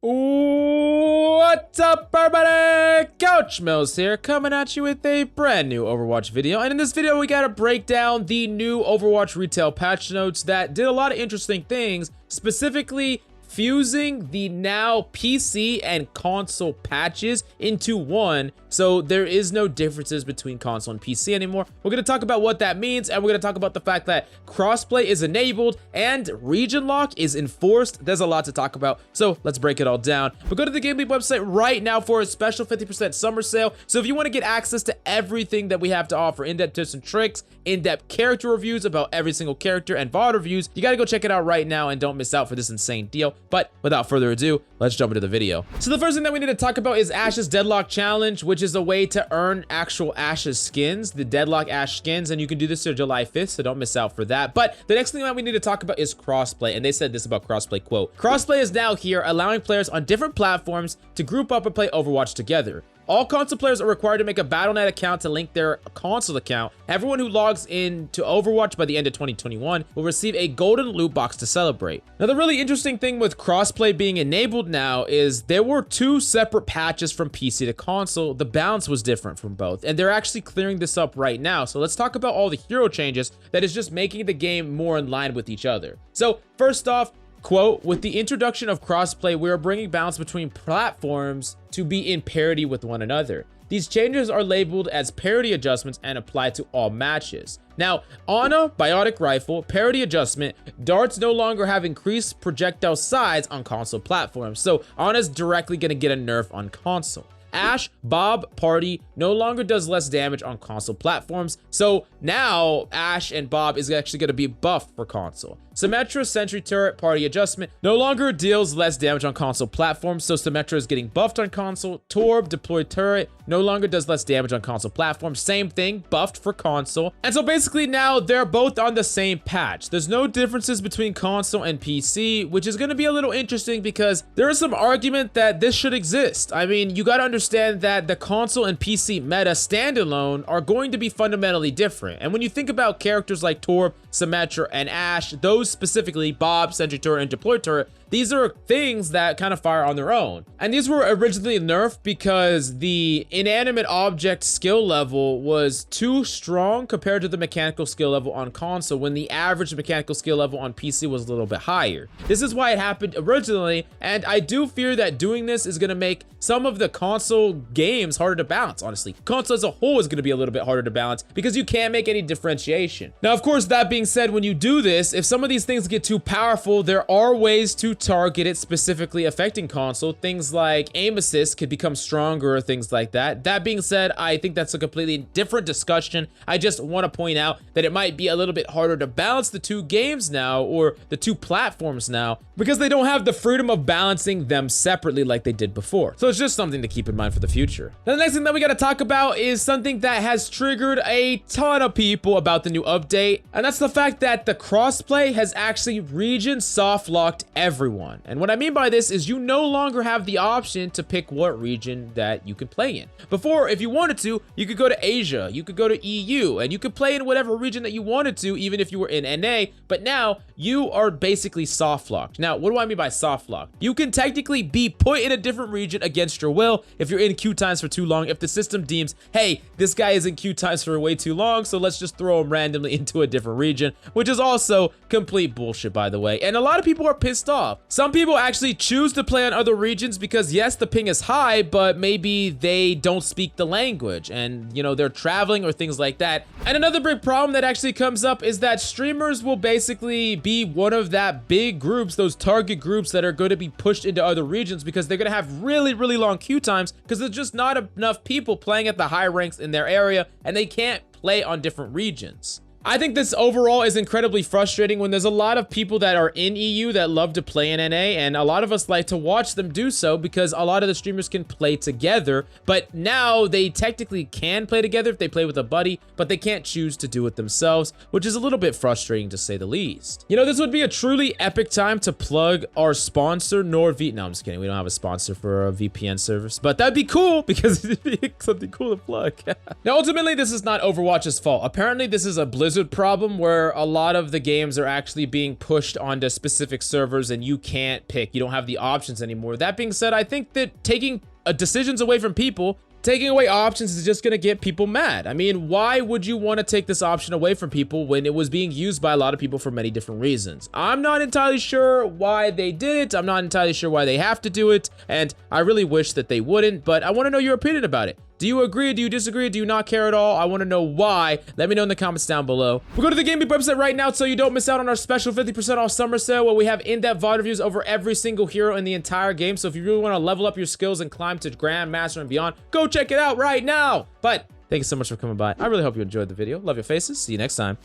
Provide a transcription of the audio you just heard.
What's up, everybody? Couch Mills here, coming at you with a brand new Overwatch video. And in this video, we gotta break down the new Overwatch retail patch notes that did a lot of interesting things, specifically fusing the now PC and console patches into one, so there is no differences between console and PC anymore. We're going to talk about what that means, and we're going to talk about the fact that crossplay is enabled and region lock is enforced. There's a lot to talk about, so let's break it all down. But go to the GameLeap website right now for a special 50% summer sale. So if you want to get access to everything that we have to offer, in-depth tips and tricks, in-depth character reviews about every single character, and VOD reviews, you got to go check it out right now and don't miss out for this insane deal. But without further ado, let's jump into the video. So the first thing that we need to talk about is Ash's Deadlock Challenge, which is a way to earn actual Ash's skins, the Deadlock Ash skins, and you can do this till July 5th, so don't miss out for that. But the next thing that we need to talk about is crossplay, and they said this about crossplay, quote, "Crossplay is now here, allowing players on different platforms to group up and play Overwatch together. All console players are required to make a Battle.net account to link their console account. Everyone who logs in to Overwatch by the end of 2021 will receive a golden loot box to celebrate." Now, the really interesting thing with crossplay being enabled now is there were two separate patches from PC to console. The balance was different from both, and they're actually clearing this up right now. So let's talk about all the hero changes that is just making the game more in line with each other. So first off, quote, "With the introduction of crossplay, we are bringing balance between platforms to be in parity with one another. These changes are labeled as parity adjustments and apply to all matches." Now, Ana Biotic Rifle, parity adjustment, darts no longer have increased projectile size on console platforms, so Ana's directly gonna get a nerf on console. Ash Bob Party no longer does less damage on console platforms, so now Ash and Bob is actually going to be buffed for console. Symmetra Sentry Turret Party Adjustment no longer deals less damage on console platforms, so Symmetra is getting buffed on console. Torb Deployed Turret no longer does less damage on console platforms, same thing, buffed for console. And so basically now they're both on the same patch. There's no differences between console and PC, which is going to be a little interesting because there is some argument that this should exist. I mean, you got to understand that the console and PC meta standalone are going to be fundamentally different. And when you think about characters like Torb, Symmetra, and Ash, those specifically, Bob, Sentry Turret, and Deploy Turret, these are things that kind of fire on their own. And these were originally nerfed because the inanimate object skill level was too strong compared to the mechanical skill level on console, when the average mechanical skill level on PC was a little bit higher. This is why it happened originally, and I do fear that doing this is going to make some of the console games harder to balance, honestly. Console as a whole is going to be a little bit harder to balance because you can't make any differentiation. Now, of course, that being said, when you do this, if some of these things get too powerful, there are ways to target it specifically affecting console. Things like aim assist could become stronger or things like that. That being said, I think that's a completely different discussion. I just want to point out that it might be a little bit harder to balance the two games now, or the two platforms now, because they don't have the freedom of balancing them separately like they did before. So it's just something to keep in mind for the future. Now, the next thing that we got to talk about is something that has triggered a ton of people about the new update, and that's the fact that the crossplay has actually region soft locked everyone. And what I mean by this is you no longer have the option to pick what region that you can play in. Before, if you wanted to, you could go to Asia, you could go to EU, and you could play in whatever region that you wanted to, even if you were in NA, but now you are basically soft locked. Now, what do I mean by soft locked? You can technically be put in a different region against your will if you're in queue times for too long, if the system deems, hey, this guy is in queue times for way too long, so let's just throw him randomly into a different region, which is also complete bullshit, by the way. And a lot of people are pissed off. Some people actually choose to play on other regions because, yes, the ping is high, but maybe they don't speak the language and, you know, they're traveling or things like that. And another big problem that actually comes up is that streamers will basically be one of that big groups, those target groups that are going to be pushed into other regions because they're going to have really, really long queue times because there's just not enough people playing at the high ranks in their area and they can't play on different regions. I think this overall is incredibly frustrating when there's a lot of people that are in EU that love to play in NA, and a lot of us like to watch them do so because a lot of the streamers can play together, but now they technically can play together if they play with a buddy, but they can't choose to do it themselves, which is a little bit frustrating to say the least. You know, this would be a truly epic time to plug our sponsor, NordVPN. No, I'm just kidding. We don't have a sponsor for a VPN service, but that'd be cool because it'd be something cool to plug. Now, ultimately, this is not Overwatch's fault. Apparently, this is a Blizzard there's a problem where a lot of the games are actually being pushed onto specific servers and you can't pick. You don't have the options anymore. That being said, I think that taking decisions away from people, taking away options is just going to get people mad. I mean, why would you want to take this option away from people when it was being used by a lot of people for many different reasons? I'm not entirely sure why they did it. I'm not entirely sure why they have to do it. And I really wish that they wouldn't, but I want to know your opinion about it. Do you agree? Do you disagree? Do you not care at all? I want to know why. Let me know in the comments down below. We'll go to the GameLeap website right now so you don't miss out on our special 50% off summer sale where we have in-depth VOD reviews over every single hero in the entire game. So if you really want to level up your skills and climb to Grandmaster and beyond, go check it out right now. But thank you so much for coming by. I really hope you enjoyed the video. Love your faces. See you next time.